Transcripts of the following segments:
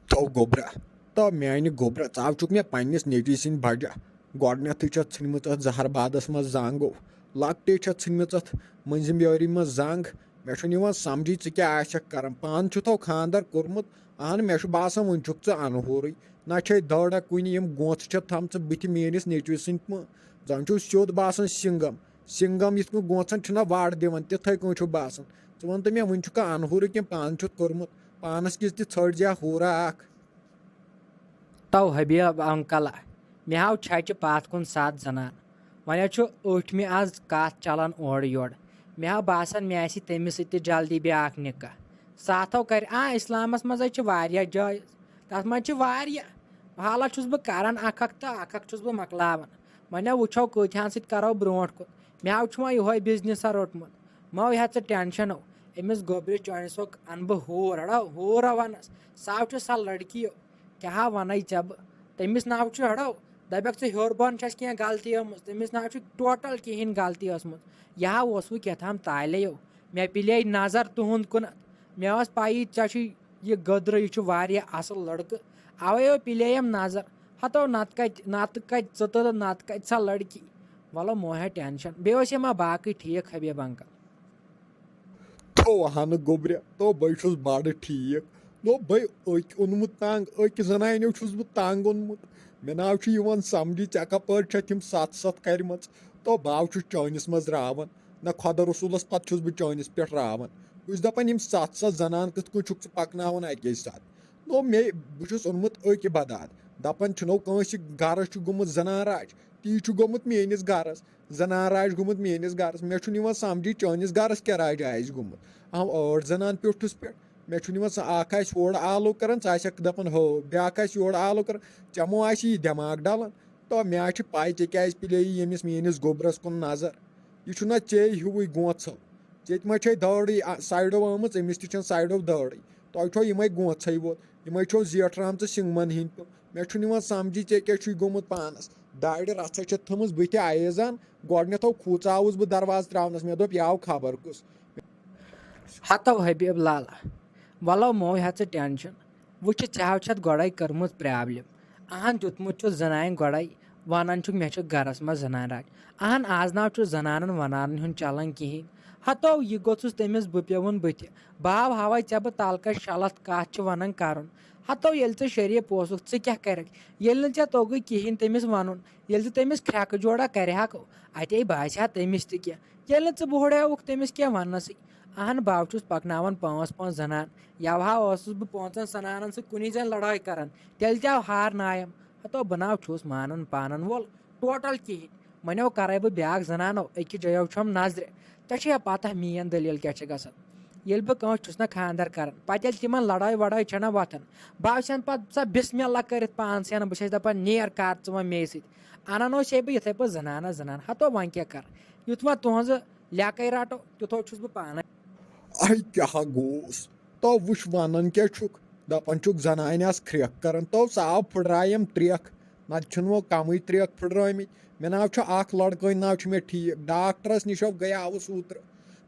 तो गोब्रा तो म्यान गोब्रा चावचुक मे पन्निस नेटी सिंद बजा गोडनेथै छ छि जहरबादस मज जांगो लकटे छ छि मंजिम बेरी मज जांग मे समझी क्या आशक कर पान तो खानदार कोर्मुत अहन मे बासान वन छुक अनहूर ना दौड़ा कुन गोथ थम बुथ मेनिस नेचु सिंद जन छु स्योद बासान सिंगम सिंगम इत गोथन वाड़ दिवन तिथे कौ बासान वन तो मे वन अनहूर कि पान कोर्मुत पानस किस थोड़ा हूरा तो हबीब अंकल मे हाव छच पात कुन 7 जनान वन अठमी आज कत चलान ओर योर मे हाव बासान मे आसि तमिस सत जल्दी ब्याक निकाह साथो कर इस्लामस मज जायज तथ मज हाला छुस बह करान अख तो अख छुस बह मकलावन वन वो कथान सत करो ब्रोट कुन मे हाव यो बिजनेसा रोटमुत मो हे टेंशनो अमिस गोबर चौनिस अन बह हूर वनस साव सा लड़की क्या वन ऐ बह तमिस नाव हड़ो दपक हर बन क्या गलती तमिस नाव टोटल कहें गलती यह वह केथाम ताले मे पिले नजर तुंद कुन मे पी ये गदर यह असल लड़क अवे पिलेम नजर हतो नत कत नत कत सा लड़की वलो मोहे टेंशन बे मा बाकी ठीक हबीब अंकल तो अहन गोब्रे तो बस बड़ ठीक नो भाई ओनमुत तंग जनानो बह तंग ओनमुत मे नाव समझी ऐ कपर तम 7 कर तो बाव चौनिस मज रावन ना खुदा रसूलस पत् बह चौनिस पे रावन बस दपान 7 जनान कत छुक पकनावन अके साथ नो मे बस ओनमुत बदाद दपान नो गरस गोमुत जनान राज ती गोमुत मेनिस गरस जनान राज गोमुत मेनिस गरस मे समझी चौनिस गरस क्या राज आस गोमुत अहम 8 जनान प्योठुस पे मे अख ओर आलो कर दपान हो ब्या योर आलो कर चमो यह दिमाग डलान तो मे पाई ऐ क्या पिले यमिस मेनिस गोबरस कुन नजर यह चे हिवु गोथो ये मा दौड़ साइडो आम अमिस साइडो दौड़ तुम यमे गोथै वोत यमे जेठराम सिंगमन हिंद मे समझी ऐ क्या गोमुत पानस दाड़ रथ थम बुथ आयजान गोडनेथो खूचावस बह दरवाज त्रावनस मे दोप यह खबर कुस हतो हबीब लाला वलो मो हे टेंशन वो हाव गोड़े कर्मुत प्रॉब्लम अहन दुतमुत जनान गोड़े वन मे गरस मज जनान राज अहन आज नाव जनान वनान हुन चलन कहें हतो यह गोस तमिस बह पेवन बुथ बाव हवा ऐ बह तलकश शलत कत वन कर हतो ये शरीफ ओसुक क्या कर ये तोग कहें तमिस वन ये तमिस ख्रक जोड़ा करहक अते बासा तमिस तह बोड़ेवुक तमिस क्या वनस अहन बाव पकनावन 5 जनान यवहा बह 5 सनान कुन जन लड़ाई कर तेल तव हार नायम हतो बनाव छुस मानन पानन वोल टोटल कहें वनो कर बह ब्या जनानो अकि जयो छम नजर ऐ पता मेन दलील क्या गसान ये बह ना खानदार कर पे तिम लड़ाई वड़ाई छना वथन बह पे बिस्मिल्लाह कर पान सेन बस दपान नेर कर वो मे सनान बह ये पे जनाना जनान हतो वन क्या कर युथ व तुज लेक रटो तुथो छुस बह पान आई क्या गोस तो वुश वन क्या दपान जनान ख्रेक कर तो आव फुटरायम त्रेख नत वो कम त्रेख फुटरमित मे नाव लड़क नाव मे ठीक डॉक्टरस निश गयावस सूत्र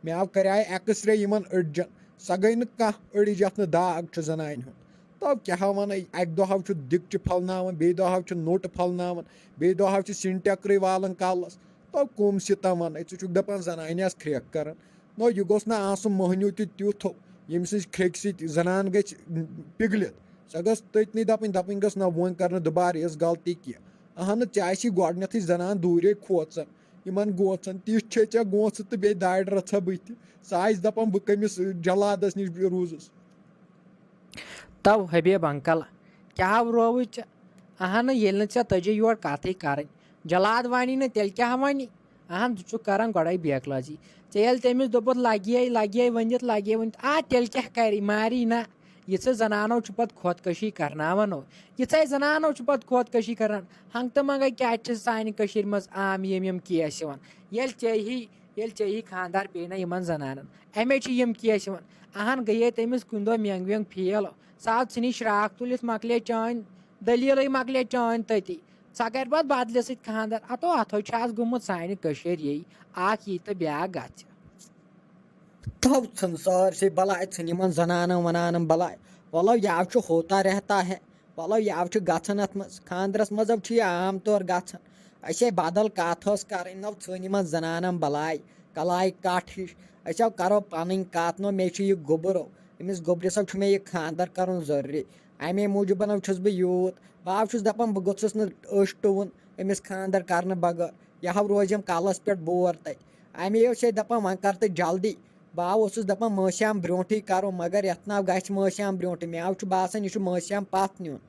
मे आव कर एक्सरे अड़जन सह गई कह अड़ज ये दाग जनान हूँ तो क्या वन अक दह दिक्च फलनावन बे दह नोट फलनावन बे दह सिंटेक्र वालन कलस तो कम सित वन दपान जनान ख्रेक कर नो यह गोस ना मोहनिव तुथ यम ख्रेक सनान ग पिघलित सह गस तथन दपन गस ना वो कर दोबार यस गलती कह अहन ऐसी गोडनेथ जनान दूरे खोचन इन गोचन तिथ चे गोच तो बे दाड़ रथा बुथ सह दपान बह कमिस जलादस नश रूजस तो हबीब अंकल क्या रोव अहन ये तजे योर कथ कर जलाद वानी तेल क्या वानी अहन तु कर गोड़े बेकलाजी ये तमिस दोपुत लगे वनित लगे वन तेल क्या कर मारी ना ये जनानो पत खुदकशी करनावनो ये जनानो पत खुदकशी कर हंग तो मंग क्या सान मज आम यम केस ये चे खानदार पे ना जनान अमे यम केस अहन गए तमिस कुन दो मेंग वेंग फेल सह नी श्राक तुलित मकले चान दलील मकले चान तती सह कर पे बदल सत खानदार अतो अथो गोमुत सान ये यी तो ब्या गो संसार से बलाय इन जनान वनान बलाय वलो यह होता रहता है वलो यह गन अत खानदरस मज आम तौर गन असे बदल कत कर नव सन जनान बलाय कलाय कट हिश अस करो पन कत नो मे यह गोबर अमिस गोबरस मे यह खानदर कर जरूरी अमे मूजूब बह यूत बह दपान बह गोस नश टुवन अमिस खानदर कर बगैर यह रोजम कलस पे बोर तक अमे दपान वन कर तो जल्दी बह दपान माश्याम ब्रोंठे करो मगर यथ नाव गश माश्याम ब्रोंठे मे बासान यह माश्याम पथ नुन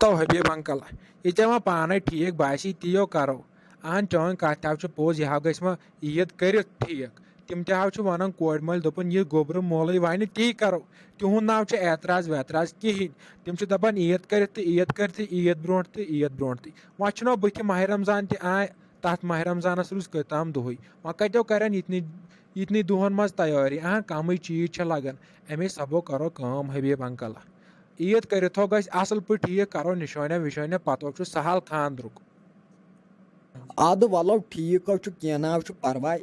तो हबीब अंकल ये वह पान ठीक बासी ती करो अहन चौन कथ पोज यह गो ईद कर ठीक तम वन कोर मल दोपन यह गोबर मोल वन ती करो तिहुंद नाव एतराज वेतराज कहें तम दपान ईद कर ईद ब्रो तो ईद ब्रो वह बुथ माह रमजान आए तथ माह रमजानस रूज कताम दुह वह कतो कर इतनी दुहन मज तैयारी अहन कम चीज लगन अमे सबो करो कम हबीब अंकल ईद करो गस असल पे ठीक करो निशाना विशाना पतो सहल खानदरुक अद वलो ठीक कह ना परवाह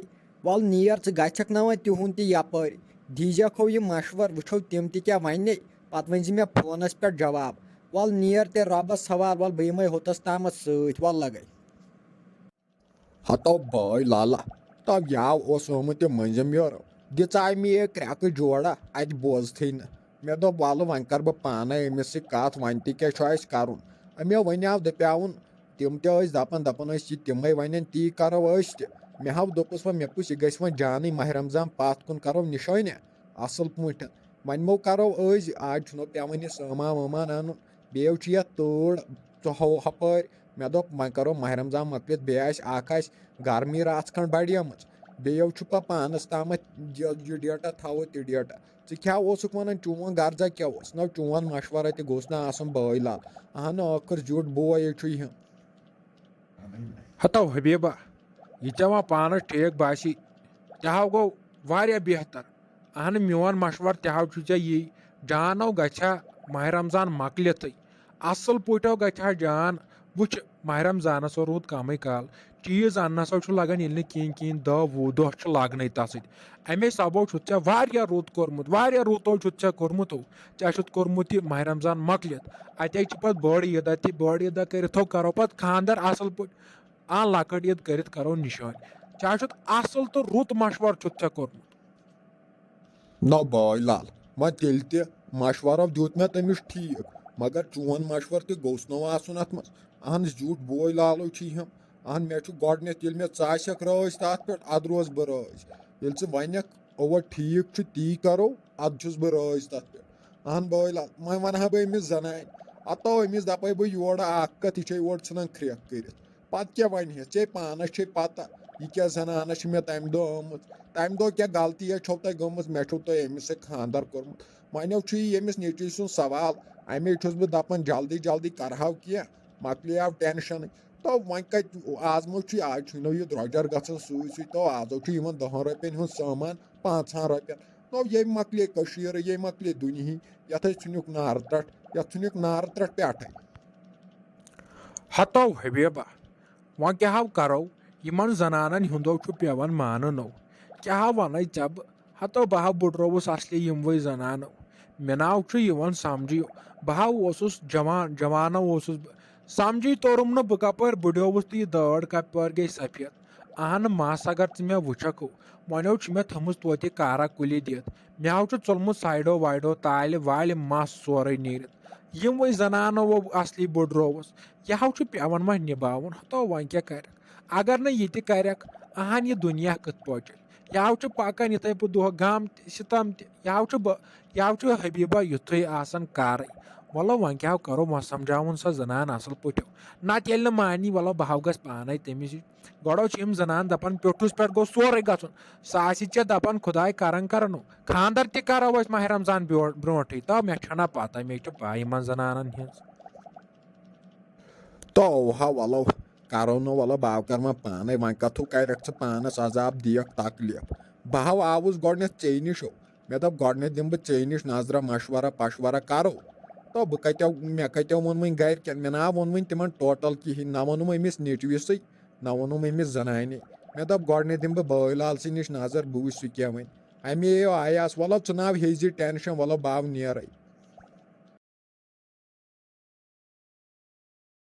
वल नीर गक ना वह तिहुंद तपर दीजो यह मशवर वो तम क्या वन पे वन मे फोनस पे जवाब वल नीर ते रबस सवाल वल बह यम होतस ताम सत वल लगे हतो भाई लाला तब याव ओमुत मंजम योर दिचाय मे क्रैक जोड़ा अत बोजथे न मे दोप वल वन कर बह पान अमिस कत वन क्या कर अमे वनाव दपावन तम दपान दपान तम वन ती करो मे हाव दोपस मे कुछ यह गो जान माह रमजान पथ कुन करो निशाना असल पे वन मो करो आज पेवन यह सामान वामान अन बे तोड़ हपर मे दोप वन करो माह रमजान मकलित बे गर्मी रात खंड बढ़ियम बे पे पानस ताम यह डेटा थो तह डेटा क्या वन चोन गर्जा क्या ना चोन मशवरा तोस ना भाई लाल अहन आखिर जुट बोय यह हतो हबीबा ये वह पान ठीक बासी तह गो बेहतर अहन मोन मशवर तह यी जानो गछा माह रमजान मकलित असल पो गछा जान वुच माह रमजानस रूद कम काल चीज अन्न लगन ये कहीं दह वो दह लगन तथ अमे सबो रुत रुतो कोर्मुत कोर्मुत माह रमजान मकलित अत पे बड़ ईद करो करो पे खानदर असल पे लकट ईद कर करो निशान असल तो रुत मशवर कोर्मुत ना भाई लाल वह तेल मशवरा दुत मे तमिस ठीक मगर चोन मशवर तोस नो अत मज अहन झूठ बोय लालो हम अहन मे गोडनथ ये मे चाक राज तथ पे अद रोज बह राज ये वन ओवर ठीक ती करो अद बह राज तथ पे अहन भाई लाल वह वन बह अमिस जनान अतो अमिस दपे बह योर कत यह योर ान ख्रेक कर पत क्या वन चे पानस चे पता यह क्या जनान मे तम दह तम दह क्या गलती छो तह गम मे तुह अमिस खानदर कोर्मुत वनो यमिस नेची सुन सवाल अमे बह दपान जल्दी जल्दी करहाव क्या मकलियाव टेंशन तो वन कत आजमो आज यह द्रजर गसन सी तो आजो 10 रुपयन हूँ सामान 5 रुपयन तो ये मकले ये मकले दुनिया यथ नुक नार त्रट यथ नुक नार त्रट पे हतो हबीबा वह क्या करो इन जनान हुंदो पेवन मानो क्या वन चब हतो बह बुडरोवस असली यमवे जनानो मे नाव समझी बह जवान जवानो समझी तोरुम न बह कपर बुड्योवस तो यह दाड़ कपर गई सफेद अहन मस अगर मे वुचक वनो मे थमुस तोत कारा कुलि दित मे हाव चुलमुत साइडो वाइडो ताल वाल मस सोरे नीरित यम वही जनानो वो असली बुड्रोवस यह पेवन वह निभावन तो वन क्या कर अगर न ये कर अहन यह दुनिया कत पहुँच यह पकान इथे पे दह गम सितम यह हबीबा युथे आसन कार वलो वन क्या करो वह समझावन सा जनान असल पो नत ये मानी वलो बह गस पान तमिस गो जनान दपान पेठुस पे गो सोरे गन सह दपान खुदाय करन खानदर त करो माह रमजान ब्रोटे तो मे छना पता मे पा इन जनान हज तो हा वलो करो नो वलो बाव कर पान वन कथु कर पानस अजाब दियक तकलीफ बह आउस गोडनथ चे निश मे दप गोडनथ दिम बह चे निश नजरा मशवरा पशवरा करो तो बह कतो मे कतो वोन वन घर मे ना वोन वन तिमन टोटल कहें ना वोनुम अमिस नेचविस ना वोनुम अमिस जनाने मे दप गोडनथ दिम बह भाई लाल निश नजर बह वुच क्या वन अमे आयास वलो च नाव हेजी टेंशन वलो बाव नेरे